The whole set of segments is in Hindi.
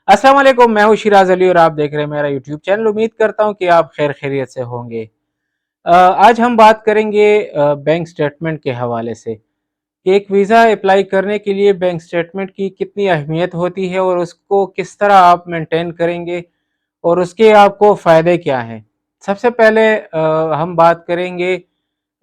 अस्सलाम वालेकुम, मैं हूँ शिराज अली और आप देख रहे हैं मेरा यूट्यूब चैनल। उम्मीद करता हूँ कि आप खैर खैरियत से होंगे। आज हम बात करेंगे बैंक स्टेटमेंट के हवाले से कि एक वीज़ा अप्लाई करने के लिए बैंक स्टेटमेंट की कितनी अहमियत होती है और उसको किस तरह आप मेंटेन करेंगे और उसके आपको फ़ायदे क्या हैं। सबसे पहले हम बात करेंगे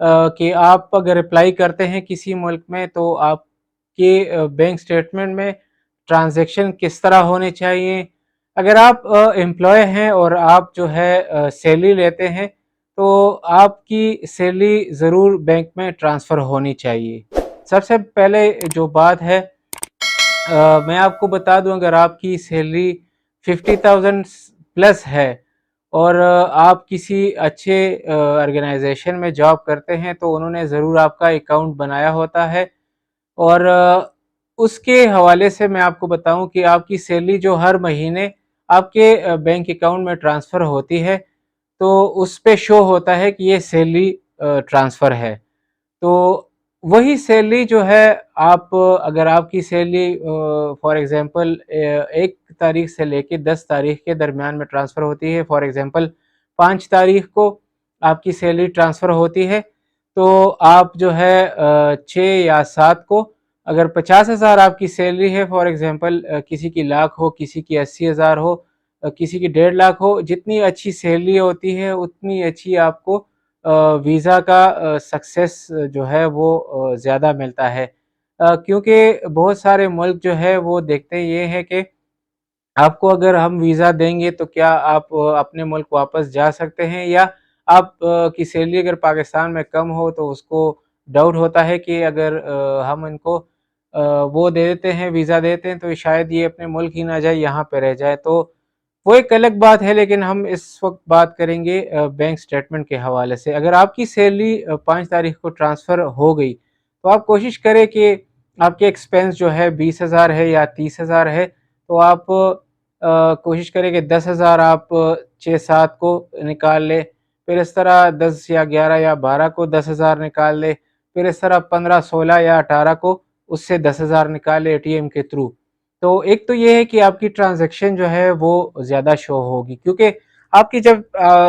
कि आप अगर अप्लाई करते हैं किसी मुल्क में तो आपके बैंक स्टेटमेंट में ट्रांज़ैक्शन किस तरह होने चाहिए। अगर आप एम्प्लॉय हैं और आप जो है सैलरी लेते हैं तो आपकी सैलरी ज़रूर बैंक में ट्रांसफ़र होनी चाहिए। सबसे पहले जो बात है मैं आपको बता दूं, अगर आपकी सैलरी 50,000 प्लस है और आप किसी अच्छे ऑर्गेनाइजेशन में जॉब करते हैं तो उन्होंने ज़रूर आपका अकाउंट बनाया होता है और उसके हवाले से मैं आपको बताऊं कि आपकी सैलरी जो हर महीने आपके बैंक अकाउंट में ट्रांसफ़र होती है तो उस पे शो होता है कि ये सैलरी ट्रांसफ़र है। तो वही सैलरी जो है आप अगर आपकी सैलरी फॉर एग्जांपल 1 तारीख से लेके 10 तारीख के दरमियान में ट्रांसफ़र होती है, फॉर एग्जांपल 5 तारीख को आपकी सैलरी ट्रांसफ़र होती है तो आप जो है 6 या 7 को अगर 50,000 आपकी सैलरी है, फॉर एग्जांपल किसी की लाख हो, किसी की 80,000 हो, किसी की 1.5 लाख हो, जितनी अच्छी सैलरी होती है उतनी अच्छी आपको वीज़ा का सक्सेस जो है वो ज़्यादा मिलता है। क्योंकि बहुत सारे मुल्क जो है वो देखते ये हैं कि आपको अगर हम वीज़ा देंगे तो क्या आप अपने मुल्क वापस जा सकते हैं, या आप की सैलरी अगर पाकिस्तान में कम हो तो उसको डाउट होता है कि अगर हम इनको वो दे देते हैं, वीज़ा देते हैं तो शायद ये अपने मुल्क ही ना जाए, यहाँ पे रह जाए। तो वो एक अलग बात है, लेकिन हम इस वक्त बात करेंगे बैंक स्टेटमेंट के हवाले से। अगर आपकी सैलरी 5 तारीख को ट्रांसफ़र हो गई तो आप कोशिश करें कि आपके एक्सपेंस जो है 20,000 है या 30,000 है तो आप कोशिश करें कि 10,000 आप 6-7 को निकाल लें, फिर इस तरह 10 या 11 या 12 को 10,000 निकाल लें, फिर इस तरह 15, 16 या 18 को उससे 10,000 निकाल लें एटीएम के थ्रू। तो एक तो ये है कि आपकी ट्रांज़ैक्शन जो है वो ज़्यादा शो होगी, क्योंकि आपकी जब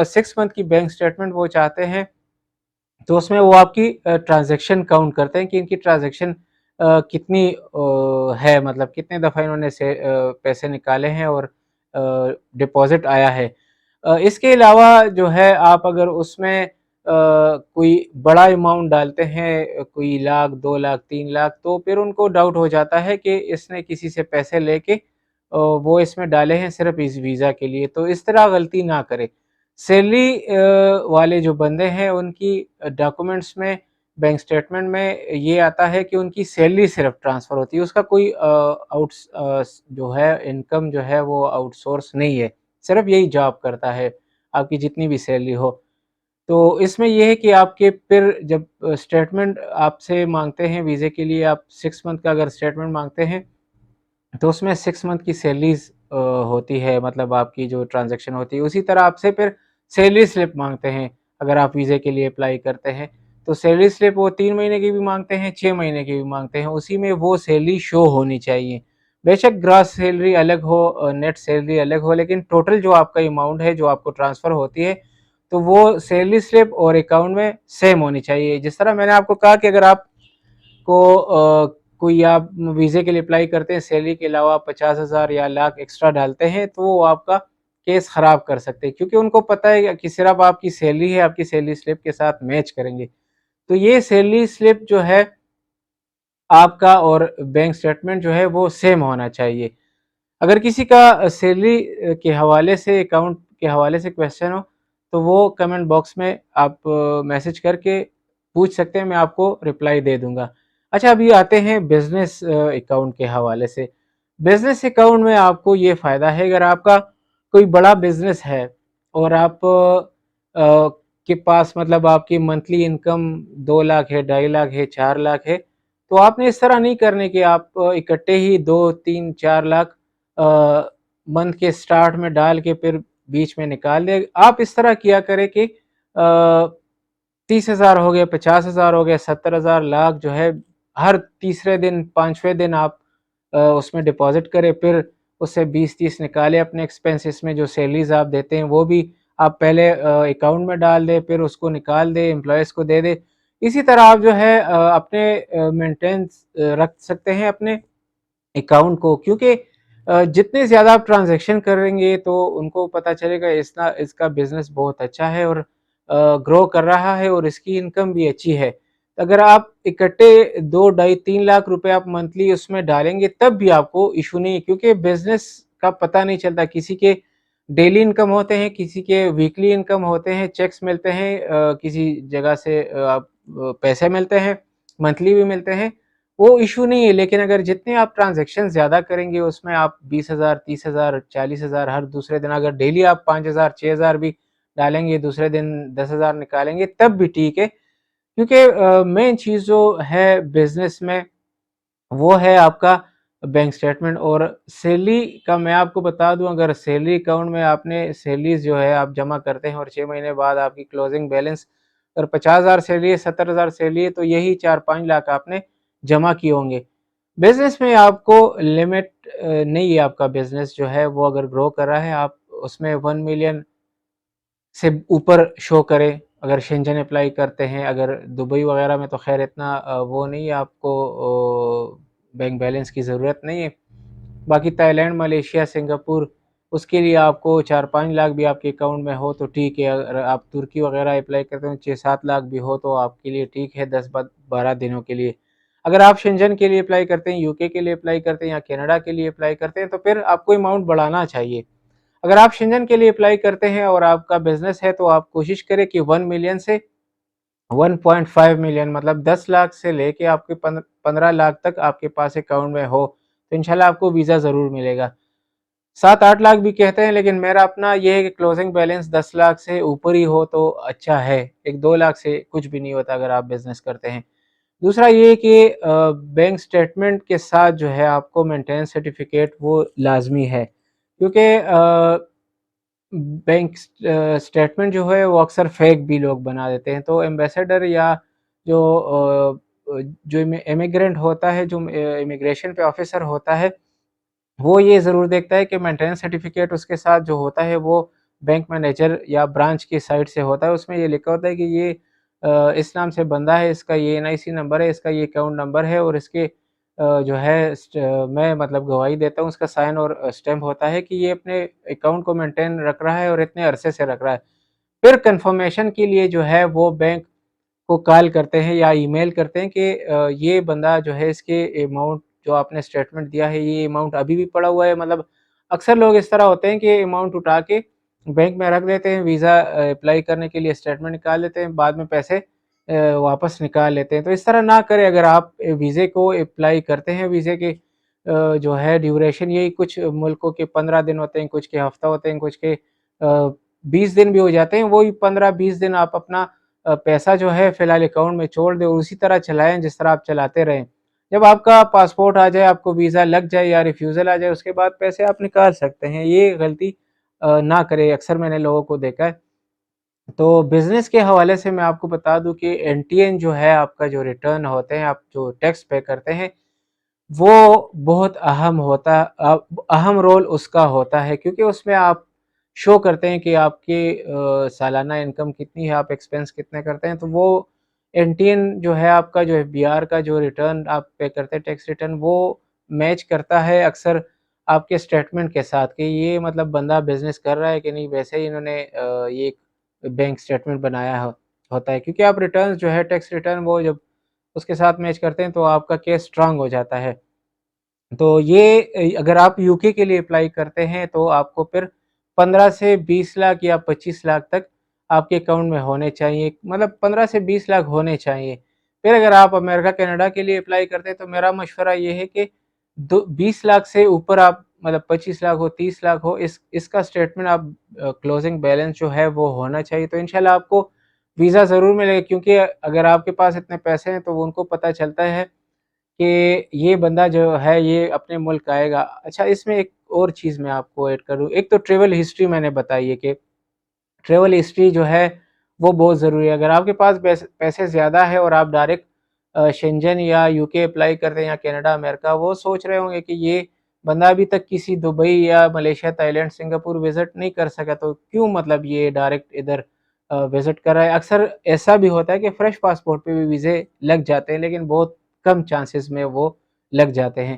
6 मंथ की बैंक स्टेटमेंट वो चाहते हैं तो उसमें वो आपकी ट्रांज़ैक्शन काउंट करते हैं कि इनकी ट्रांज़ैक्शन कितनी है, मतलब कितने दफ़ा इन्होंने से पैसे निकाले हैं और डिपॉज़िट आया है। इसके अलावा जो है आप अगर उसमें कोई बड़ा अमाउंट डालते हैं, कोई लाख, 2 लाख, 3 लाख, तो फिर उनको डाउट हो जाता है कि इसने किसी से पैसे लेके वो इसमें डाले हैं सिर्फ़ इस वीज़ा के लिए, तो इस तरह गलती ना करें। सैलरी वाले जो बंदे हैं उनकी डॉक्यूमेंट्स में, बैंक स्टेटमेंट में ये आता है कि उनकी सैलरी सिर्फ ट्रांसफ़र होती है, उसका कोई जो है इनकम जो है वो आउटसोर्स नहीं है, सिर्फ यही जॉब करता है, आपकी जितनी भी सैलरी हो। तो इसमें ये है कि आपके फिर जब स्टेटमेंट आपसे माँगते हैं वीज़े के लिए, आप 6 मंथ का अगर स्टेटमेंट माँगते हैं तो उसमें 6 मंथ की सैलरीज़ होती है, मतलब आपकी जो ट्रांज़ैक्शन होती है, उसी तरह आपसे फिर सैलरी स्लिप माँगते हैं। अगर आप वीज़े के लिए अप्लाई करते हैं, तो सैलरी स्लिप वो 3 महीने की भी माँगते हैं, 6 महीने की भी माँगते हैं, उसी में वो सैलरी शो होनी चाहिए। बेशक ग्रॉस सैलरी अलग हो, नेट सैलरी अलग हो, लेकिन टोटल जो आपका अमाउंट है, जो आपको ट्रांसफ़र होती है, तो वो सैलरी स्लिप और अकाउंट में सेम होनी चाहिए। जिस तरह मैंने आपको कहा कि अगर आपको कोई आप वीज़े के लिए अप्लाई करते हैं, सैलरी के अलावा 50,000 या लाख एक्स्ट्रा डालते हैं, तो वो आपका केस ख़राब कर सकते हैं, क्योंकि उनको पता है कि सिर्फ़ आपकी सैलरी है, आपकी सैलरी स्लिप के साथ मैच करेंगे। तो ये सैलरी स्लिप जो है आपका और बैंक स्टेटमेंट जो है वो सेम होना चाहिए। अगर किसी का सैलरी के हवाले से, अकाउंट के हवाले से क्वेश्चन हो, तो वो कमेंट बॉक्स में आप मैसेज करके पूछ सकते हैं, मैं आपको रिप्लाई दे दूँगा। अच्छा, अभी आते हैं बिज़नेस अकाउंट के हवाले से। बिज़नेस अकाउंट में आपको ये फ़ायदा है, अगर आपका कोई बड़ा बिज़नेस है और आप के पास, मतलब आपकी मंथली इनकम 2 लाख है, 2.5 लाख है, 4 लाख है, तो आपने इस तरह नहीं करने कि आप इकट्ठे ही 2, 3, 4 लाख मंथ के स्टार्ट में डाल के फिर बीच में निकाल दें। आप इस तरह किया करें कि 30,000 हो गए, 50,000 हो गए, 70,000, लाख जो है हर तीसरे दिन, 5वें दिन आप उसमें डिपॉज़िट करें। फिर उससे 20-30 निकाले अपने एक्सपेंसेस में, जो सैलरीज आप देते हैं वो भी आप पहले अकाउंट में डाल दें, फिर उसको निकाल दें, एम्प्लॉयज़ को दे दें। इसी तरह आप जो है अपने मेंटेनेंस रख सकते हैं अपने अकाउंट को, क्योंकि जितने ज़्यादा आप ट्रांज़ैक्शन करेंगे तो उनको पता चलेगा इसका इसका बिज़नेस बहुत अच्छा है और ग्रो कर रहा है और इसकी इनकम भी अच्छी है। अगर आप इकट्ठे 2 ढाई 3 लाख रुपए आप मंथली उसमें डालेंगे तब भी आपको इश्यू नहीं है, क्योंकि बिज़नेस का पता नहीं चलता, किसी के डेली इनकम होते हैं, किसी के वीकली इनकम होते हैं, चेक्स मिलते हैं, किसी जगह से पैसे मिलते हैं, मंथली भी मिलते हैं, वो इश्यू नहीं है। लेकिन अगर जितने आप ट्रांज़ैक्शन ज़्यादा करेंगे उसमें आप 20,000, 30,000, 40,000 हर दूसरे दिन, अगर डेली आप 5,000, 6,000 भी डालेंगे, दूसरे दिन 10,000 निकालेंगे तब भी ठीक है। क्योंकि मेन चीज़ जो है बिज़नेस में वो है आपका बैंक स्टेटमेंट और सैलरी का। मैं आपको बता दूं, अगर सैलरी अकाउंट में आपने सैलरीज जो है आप जमा करते हैं और 6 महीने बाद आपकी क्लोजिंग बैलेंस अगर 50,000 सैलरी है, 70,000 सैलरी है, तो यही 4-5 लाख आपने जमा किए होंगे। बिजनेस में आपको लिमिट नहीं है, आपका बिजनेस जो है वो अगर ग्रो कर रहा है आप उसमें 1 मिलियन से ऊपर शो करे। अगर शेंजन अप्लाई करते हैं, अगर दुबई वगैरह में तो खैर इतना वो नहीं है, आपको बैंक बैलेंस की ज़रूरत नहीं है। बाकी ताइलैंड, मलेशिया, सिंगापुर, उसके लिए आपको 4-5 लाख भी आपके अकाउंट में हो तो ठीक है। अगर आप तुर्की वगैरह अप्लाई करते हो 6-7 लाख भी हो तो आपके लिए ठीक है, 10-12 दिनों के लिए। अगर आप शेंजन के लिए अप्लाई करते हैं, यूके के लिए अप्लाई करते हैं या कनाडा के लिए अप्लाई करते हैं तो फिर आपको अमाउंट बढ़ाना चाहिए। अगर आप शेंजन के लिए अप्लाई करते हैं और आपका बिजनेस है तो आप कोशिश करें कि 1 मिलियन से 1.5 मिलियन, मतलब 10 लाख से लेके आपके 15 लाख तक आपके पास अकाउंट में हो तो इंशाल्लाह आपको वीज़ा ज़रूर मिलेगा। 7-8 लाख भी कहते हैं, लेकिन मेरा अपना ये है कि क्लोजिंग बैलेंस 10 लाख से ऊपर ही हो तो अच्छा है। 1-2 लाख से कुछ भी नहीं होता अगर आप बिजनेस करते हैं। दूसरा ये कि बैंक स्टेटमेंट के साथ जो है आपको मेंटेनेंस सर्टिफिकेट वो लाजमी है, क्योंकि बैंक स्टेटमेंट जो है वो अक्सर फेक भी लोग बना देते हैं। तो एम्बेसडर या जो जो इमिग्रेंट होता है, जो इमिग्रेशन पे ऑफिसर होता है, वो ये ज़रूर देखता है कि मेंटेनेंस सर्टिफिकेट उसके साथ जो होता है वो बैंक मैनेजर या ब्रांच की साइड से होता है। उसमें ये लिखा होता है कि ये इस नाम से बंदा है, इसका ये एनआईसी नंबर है, इसका ये अकाउंट नंबर है और इसके जो है मैं मतलब गवाही देता हूँ, उसका साइन और स्टैम्प होता है कि ये अपने अकाउंट को मेंटेन रख रहा है और इतने अरसे से रख रहा है। फिर कन्फर्मेशन के लिए जो है वो बैंक को कॉल करते हैं या ईमेल करते हैं कि ये बंदा जो है इसके अमाउंट जो आपने स्टेटमेंट दिया है ये अमाउंट अभी भी पड़ा हुआ है। मतलब अक्सर लोग इस तरह होते हैं कि अमाउंट उठा के बैंक में रख देते हैं, वीज़ा अप्लाई करने के लिए स्टेटमेंट निकाल लेते हैं, बाद में पैसे वापस निकाल लेते हैं। तो इस तरह ना करें। अगर आप वीज़े को अप्लाई करते हैं, वीज़े के जो है ड्यूरेशन यही कुछ मुल्कों के 15 दिन होते हैं, कुछ के हफ्ता होते हैं, कुछ के 20 दिन भी हो जाते हैं। वही 15-20 दिन आप अपना पैसा जो है फ़िलहाल अकाउंट में छोड़ दें और उसी तरह चलाएँ जिस तरह आप चलाते रहें। जब आपका पासपोर्ट आ जाए, आपको वीज़ा लग जाए या रिफ्यूज़ल आ जाए, उसके बाद पैसे आप निकाल सकते हैं। ये गलती ना करें, अक्सर मैंने लोगों को देखा है। तो बिज़नेस के हवाले से मैं आपको बता दूँ कि एनटीएन जो है, आपका जो रिटर्न होते हैं, आप जो टैक्स पे करते हैं, वो बहुत अहम रोल उसका होता है, क्योंकि उसमें आप शो करते हैं कि आपकी सालाना इनकम कितनी है, आप एक्सपेंस कितने करते हैं। तो वो एनटीएन जो है, आपका जो एफबीआर का जो रिटर्न आप पे करते हैं, टैक्स रिटर्न, वो मैच करता है अक्सर आपके स्टेटमेंट के साथ कि ये मतलब बंदा बिज़नेस कर रहा है कि नहीं। वैसे ही इन्होंने ये बैंक स्टेटमेंट बनाया होता है, क्योंकि आप रिटर्न्स जो है टैक्स रिटर्न वो जब उसके साथ मैच करते हैं तो आपका केस स्ट्रांग हो जाता है। तो ये अगर आप यूके के लिए अप्लाई करते हैं तो आपको फिर 15 से 20 लाख या 25 लाख तक आपके अकाउंट में होने चाहिए, मतलब 15 से 20 लाख होने चाहिए। फिर अगर आप अमेरिका, कनाडा के लिए अप्लाई करते हैं तो मेरा मशवरा ये है कि 20 लाख से ऊपर आप, मतलब 25 लाख हो, 30 लाख हो, इसका स्टेटमेंट आप क्लोजिंग बैलेंस जो है वो होना चाहिए। तो इंशाल्लाह आपको वीज़ा ज़रूर मिलेगा, क्योंकि अगर आपके पास इतने पैसे हैं तो वो उनको पता चलता है कि ये बंदा जो है ये अपने मुल्क आएगा। अच्छा, इसमें एक और चीज़ मैं आपको ऐड करूँ, एक तो ट्रैवल हिस्ट्री मैंने बताई है कि ट्रैवल हिस्ट्री जो है वो बहुत ज़रूरी है। अगर आपके पास पैसे ज़्यादा है और आप डायरेक्ट शेंजन या यूके अप्लाई करते हैं या कनाडा, अमेरिका, वो सोच रहे होंगे कि ये बंदा अभी तक किसी दुबई या मलेशिया, थाईलैंड, सिंगापुर विजिट नहीं कर सका, तो क्यों मतलब ये डायरेक्ट इधर विजिट कर रहा है। अक्सर ऐसा भी होता है कि फ्रेश पासपोर्ट पे भी वीज़े लग जाते हैं, लेकिन बहुत कम चांसेस में वो लग जाते हैं।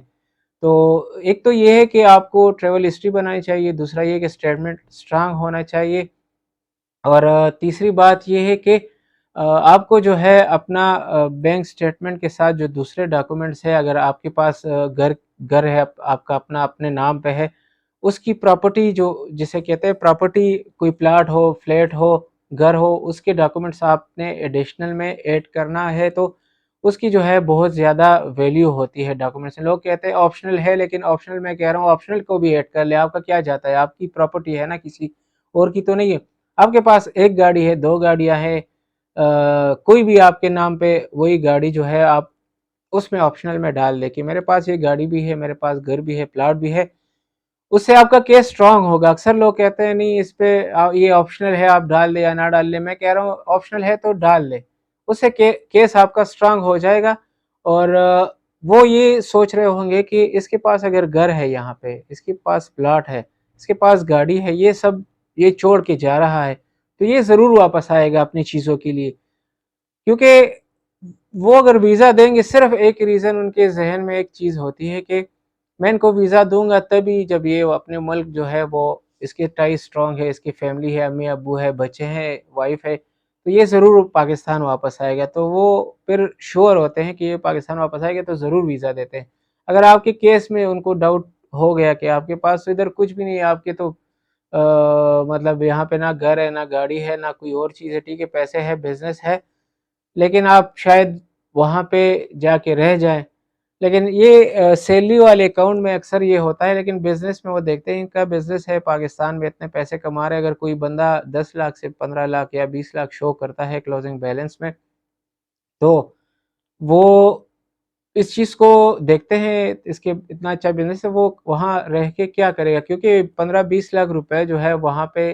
तो एक तो ये है कि आपको ट्रैवल हिस्ट्री बनानी चाहिए, दूसरा ये है कि स्टेटमेंट स्ट्रांग होना चाहिए, और तीसरी बात ये है कि आपको जो है अपना बैंक स्टेटमेंट के साथ जो दूसरे डॉक्यूमेंट्स है, अगर आपके पास घर घर है आपका अपना अपने नाम पे है, उसकी प्रॉपर्टी जो जिसे कहते हैं प्रॉपर्टी, कोई प्लाट हो, फ्लैट हो, घर हो, उसके डॉक्यूमेंट्स आपने एडिशनल में ऐड करना है, तो उसकी जो है बहुत ज़्यादा वैल्यू होती है डॉक्यूमेंट्स में। लोग कहते हैं ऑप्शनल है, लेकिन ऑप्शनल मैं कह रहा हूँ ऑप्शनल को भी ऐड कर ले, आपका क्या जाता है, आपकी प्रॉपर्टी है ना, किसी और की तो नहीं है। आपके पास एक गाड़ी है, दो गाड़ियां हैं, कोई भी आपके नाम पे वही गाड़ी जो है आप उसमें ऑप्शनल में डाल दे कि मेरे पास ये गाड़ी भी है, मेरे पास घर भी है, प्लाट भी है, उससे आपका केस स्ट्रांग होगा। अक्सर लोग कहते हैं नहीं इस पे ये ऑप्शनल है, आप डाल दे या ना डाल ले, मैं कह रहा हूँ ऑप्शनल है तो डाल ले, उससे केस आपका स्ट्रांग हो जाएगा। और वो ये सोच रहे होंगे कि इसके पास अगर घर है, यहाँ पे इसके पास प्लाट है, इसके पास गाड़ी है, ये सब ये छोड़ के जा रहा है, तो ये ज़रूर वापस आएगा अपनी चीज़ों के लिए। क्योंकि वो अगर वीज़ा देंगे, सिर्फ एक रीज़न उनके जहन में एक चीज़ होती है कि मैं इनको वीज़ा दूंगा तभी जब ये अपने मुल्क जो है वो इसके टाई स्ट्रांग है, इसकी फैमिली है, अम्मी अब्बू है, बच्चे हैं, वाइफ है, तो ये ज़रूर पाकिस्तान वापस आएगा। तो वो फिर श्योर होते हैं कि ये पाकिस्तान वापस आएगा, तो ज़रूर वीज़ा देते हैं। अगर आपके केस में उनको डाउट हो गया कि आपके पास तो इधर कुछ भी नहीं है, आपके तो मतलब यहाँ पे ना घर है, ना गाड़ी है, ना कोई और चीज़ है, ठीक है पैसे है, बिजनेस है, लेकिन आप शायद वहाँ पे जाके रह जाएं। लेकिन ये सैलरी वाले अकाउंट में अक्सर ये होता है, लेकिन बिजनेस में वो देखते हैं इनका बिजनेस है, पाकिस्तान में इतने पैसे कमा रहे हैं, अगर कोई बंदा 10 लाख से 15 लाख या 20 लाख शो करता है क्लोजिंग बैलेंस में, तो वो इस चीज़ को देखते हैं, इसके इतना अच्छा बिजनेस है, वो वहाँ रह के क्या करेगा, क्योंकि 15-20 लाख रुपए जो है वहाँ पे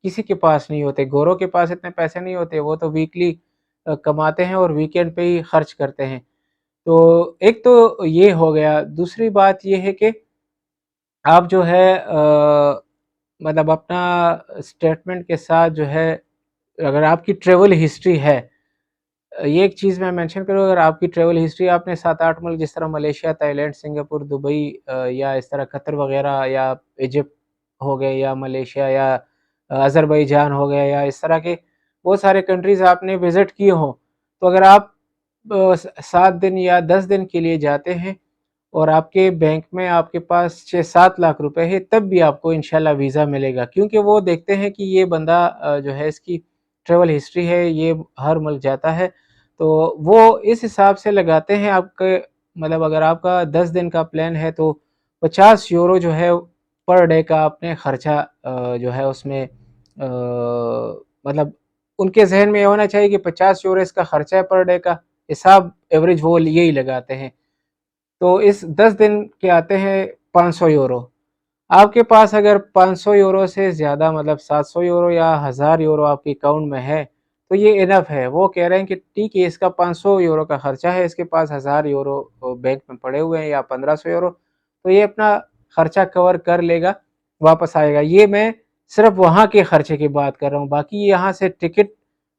किसी के पास नहीं होते, गोरों के पास इतने पैसे नहीं होते, वो तो वीकली कमाते हैं और वीकेंड पे ही खर्च करते हैं। तो एक तो ये हो गया, दूसरी बात ये है कि आप जो है मतलब अपना स्टेटमेंट के साथ जो है, अगर आपकी ट्रैवल हिस्ट्री है, ये एक चीज़ मैं मेंशन करूँ, अगर आपकी ट्रैवल हिस्ट्री आपने 7-8 मुल्क जिस तरह मलेशिया, थाईलैंड, सिंगापुर, दुबई या इस तरह कतर वगैरह या इजिप्ट हो गए या मलेशिया या अज़रबैजान हो गया या इस तरह के बहुत सारे कंट्रीज़ आपने विज़िट किए हों, तो अगर आप 7 दिन या 10 दिन के लिए जाते हैं और आपके बैंक में आपके पास 6-7 लाख रुपए है, तब भी आपको इंशाल्लाह वीज़ा मिलेगा, क्योंकि वो देखते हैं कि ये बंदा जो है इसकी ट्रैवल हिस्ट्री है, ये हर मुल्क जाता है, तो वो इस हिसाब से लगाते हैं आपके। मतलब अगर आपका 10 दिन का प्लान है तो 50 यूरो जो है पर डे का आपने खर्चा जो है उसमें मतलब उनके जहन में ये होना चाहिए कि 50 यूरो इसका खर्चा है पर डे का, हिसाब एवरेज वो यही लगाते हैं। तो इस 10 दिन के आते हैं 500 यूरो। आपके पास अगर 500 यूरो से ज़्यादा मतलब 700 यूरो या 1000 यूरो आपके अकाउंट में है, तो ये इनफ है। वो कह रहे हैं कि ठीक है इसका 500 यूरो का खर्चा है, इसके पास 1000 यूरो बैंक में पड़े हुए हैं या 1500 यूरो, तो ये अपना खर्चा कवर कर लेगा, वापस आएगा। ये मैं सिर्फ वहाँ के खर्चे की बात कर रहा हूँ, बाकी यहाँ से टिकट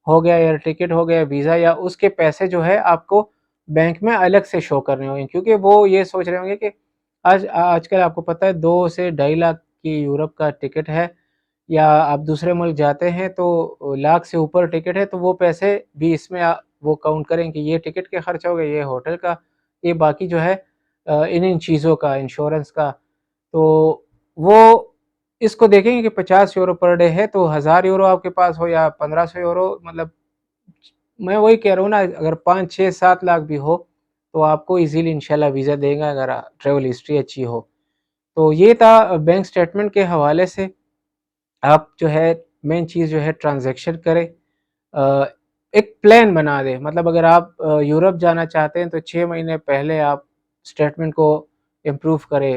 हो गया, एयर टिकट हो गया, वीज़ा या उसके पैसे जो है आपको बैंक में अलग से शो करने होंगे, क्योंकि वो ये सोच रहे होंगे कि आजकल आपको पता है 2 से 2.5 लाख की यूरोप का टिकट है, या आप दूसरे मुल्क जाते हैं तो लाख से ऊपर टिकट है, तो वो पैसे भी इसमें वो काउंट करें कि ये टिकट के खर्चा हो गया, ये होटल का, ये बाकी जो है इन चीज़ों का, इंश्योरेंस का। तो वो इसको देखेंगे कि 50 यूरो पर डे है, तो 1000 यूरो आपके पास हो या 1500 यूरो, मतलब मैं वही कह रहा हूँ ना, अगर 5-6-7 लाख भी हो तो आपको इजीली इंशाल्लाह वीज़ा देगा, अगर ट्रैवल हिस्ट्री अच्छी हो। तो ये था बैंक स्टेटमेंट के हवाले से। आप जो है मेन चीज़ जो है ट्रांजैक्शन करें, अ, एक प्लान बना दें। मतलब अगर आप यूरोप जाना चाहते हैं तो 6 महीने पहले आप स्टेटमेंट को इम्प्रूव करें।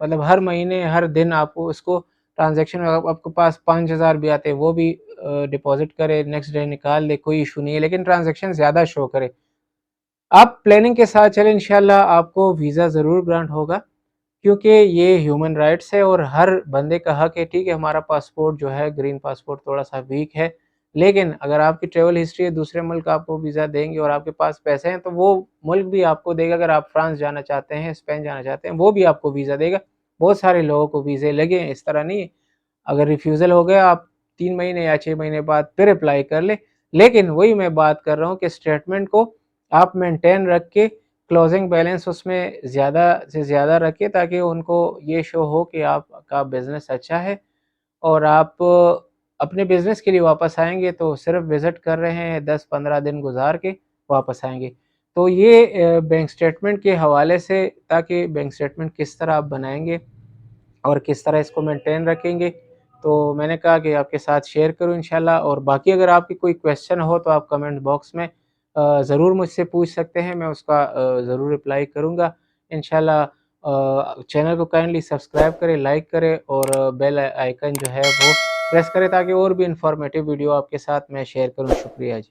मतलब हर महीने हर दिन आपको उसको ट्रांजैक्शन में आपके पास 5,000 भी आते हैं वो भी डिपॉज़िट करें, नेक्स्ट डे निकाल दें, कोई इश्यू नहीं है, लेकिन ट्रांजैक्शन ज़्यादा शो करे। आप प्लानिंग के साथ चलें, इंशाल्लाह आपको वीज़ा ज़रूर ग्रांट होगा। क्योंकि ये ह्यूमन राइट्स है और हर बंदे का हक है। ठीक है, हमारा पासपोर्ट जो है ग्रीन पासपोर्ट थोड़ा-सा वीक है, लेकिन अगर आपकी ट्रैवल हिस्ट्री है, दूसरे मुल्क आपको वीज़ा देंगे और आपके पास पैसे हैं, तो वो मुल्क भी आपको देगा। अगर आप फ्रांस जाना चाहते हैं, स्पेन जाना चाहते हैं, वो भी आपको वीज़ा देगा। बहुत सारे लोगों को वीज़े लगे हैं, इस तरह नहीं है। अगर रिफ्यूज़ल हो गया, आप 3 महीने या 6 महीने बाद फिर अप्लाई कर लें। लेकिन वही मैं बात कर रहा हूँ कि स्टेटमेंट को आप मेंटेन रख के क्लोजिंग बैलेंस उसमें ज़्यादा से ज़्यादा रखें, ताकि उनको ये शो हो कि आपका बिज़नेस अच्छा है और आप अपने बिज़नेस के लिए वापस आएँगे तो सिर्फ़ विज़िट कर रहे हैं, 10-15 दिन गुज़ार के वापस आएँगे। तो ये बैंक स्टेटमेंट के हवाले से, ताकि बैंक स्टेटमेंट किस तरह आप बनाएँगे और किस तरह इसको मेंटेन रखेंगे, तो मैंने कहा कि आपके साथ शेयर करूँ इंशाल्लाह। और बाकी अगर आपकी कोई क्वेश्चन हो तो आप कमेंट बॉक्स में ज़रूर मुझसे पूछ सकते हैं, मैं उसका ज़रूर रिप्लाई करूँगा इंशाल्लाह। चैनल को काइंडली सब्सक्राइब करें, लाइक करें और बेल आइकन जो है वो प्रेस करें, ताकि और भी इन्फॉर्मेटिव वीडियो आपके साथ मैं शेयर करूँ। शुक्रिया जी।